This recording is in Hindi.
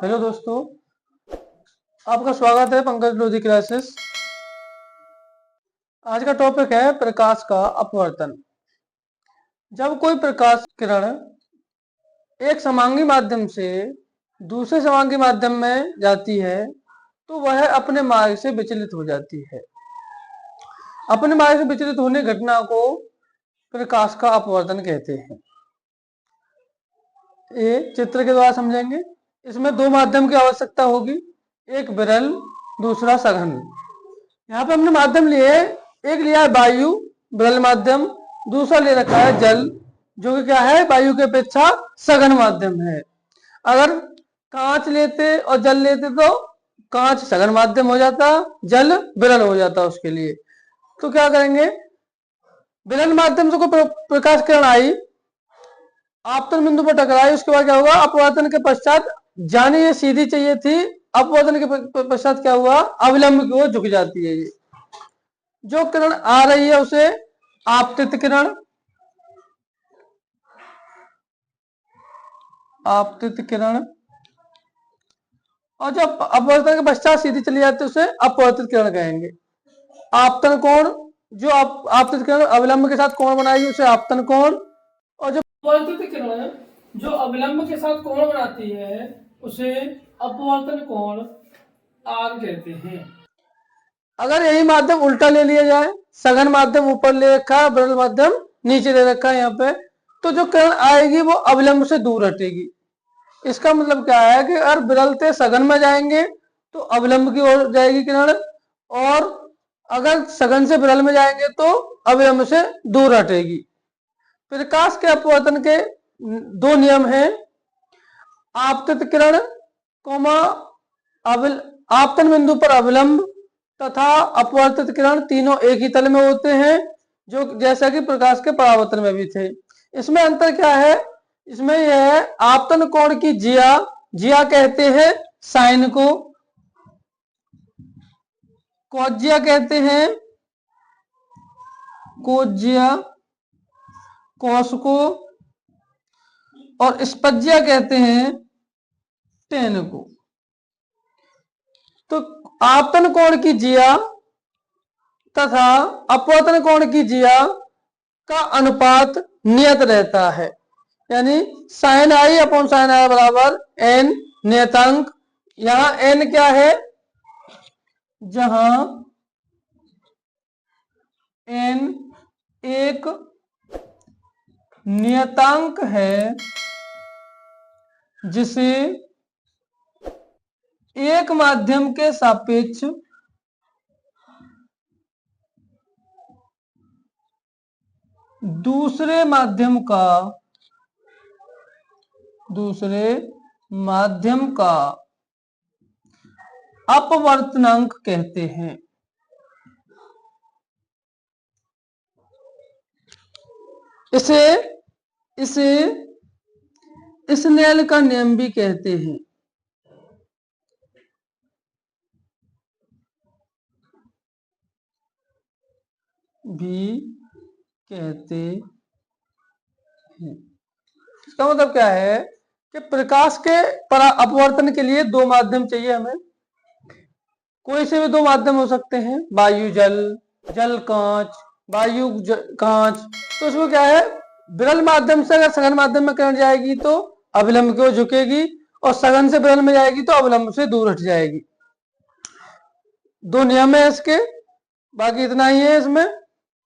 हेलो दोस्तों, आपका स्वागत है पंकज लोधी क्लासेस। आज का टॉपिक है प्रकाश का अपवर्तन। जब कोई प्रकाश किरण एक समांगी माध्यम से दूसरे समांगी माध्यम में जाती है तो वह अपने मार्ग से विचलित हो जाती है। अपने मार्ग से विचलित होने घटना को प्रकाश का अपवर्तन कहते हैं। ये चित्र के द्वारा समझेंगे। इसमें दो माध्यम की आवश्यकता होगी, एक विरल, दूसरा सघन। यहाँ पे हमने माध्यम लिए, एक लिया है वायु विरल माध्यम, दूसरा ले रखा है जल जो कि क्या है, वायु के अपेक्षा सघन माध्यम है। अगर कांच लेते और जल लेते तो कांच सघन माध्यम हो जाता, जल विरल हो जाता उसके लिए। तो क्या करेंगे, विरल माध्यम से कोई प्रकाश किरण आई, आपतन बिंदु पर टकराई, उसके बाद क्या होगा, अपवर्तन के पश्चात जाने ये सीधी चाहिए थी, अपवर्तन के पश्चात क्या हुआ, अविलंब की ओर झुक जाती है। ये जो किरण आ रही है उसे आपतित किरण, आपतित किरण, और जब अपवर्तन के पश्चात सीधी चली जाती है उसे अपवर्तित किरण कहेंगे। आपतन कोण, जो आपतित किरण अविलंब के साथ कोण बनाएगी उसे आपतन कोण, और जो अपवर्तित किरण जो अविलंब के साथ कोण बनाती है उसे अपवर्तन कोण आर कहते हैं। अगर यही माध्यम उल्टा ले लिया जाए, सघन माध्यम ऊपर ले रखा है, विरल माध्यम नीचे ले रखा है यहाँ पे, तो जो किरण आएगी वो अविलंब से दूर हटेगी। इसका मतलब क्या है कि अगर विरल से सघन में जाएंगे तो अविलंब की ओर जाएगी किरण, और अगर सघन से विरल में जाएंगे तो अविलंब से दूर हटेगी। प्रकाश के अपवर्तन के दो नियम हैं, आपतित किरण कोमा आपतन बिंदु पर अविलंब तथा अपवर्तित किरण, तीनों एक ही तल में होते हैं, जो जैसा कि प्रकाश के परावर्तन में भी थे। इसमें अंतर क्या है, इसमें यह है आपतन कोण की जिया कहते हैं साइन को, कोज्जिया कहते हैं कोज्जिया कोस को, और स्पज्जिया कहते हैं टेन को। तो आपतन कोण की जिया तथा अपवर्तन कोण की जिया का अनुपात नियत रहता है, यानी साइन आई अपॉन साइन आई बराबर एन नियतांक। यहां एन क्या है, जहां एन एक नियतांक है जिसे एक माध्यम के सापेक्ष दूसरे माध्यम का अपवर्तनांक कहते हैं। इसे स्नेल का नियम भी कहते हैं। इसका मतलब क्या है कि प्रकाश के अपवर्तन के लिए दो माध्यम चाहिए हमें। कोई से भी दो माध्यम हो सकते हैं, वायु जल, जल कांच, वायु कांच। तो इसमें क्या है, विरल माध्यम से अगर सघन माध्यम में किरण जाएगी तो अविलंब की ओर झुकेगी, और सघन से विरल में जाएगी तो अविलंब से दूर हट जाएगी। दो नियम है इसके, बाकी इतना ही है इसमें।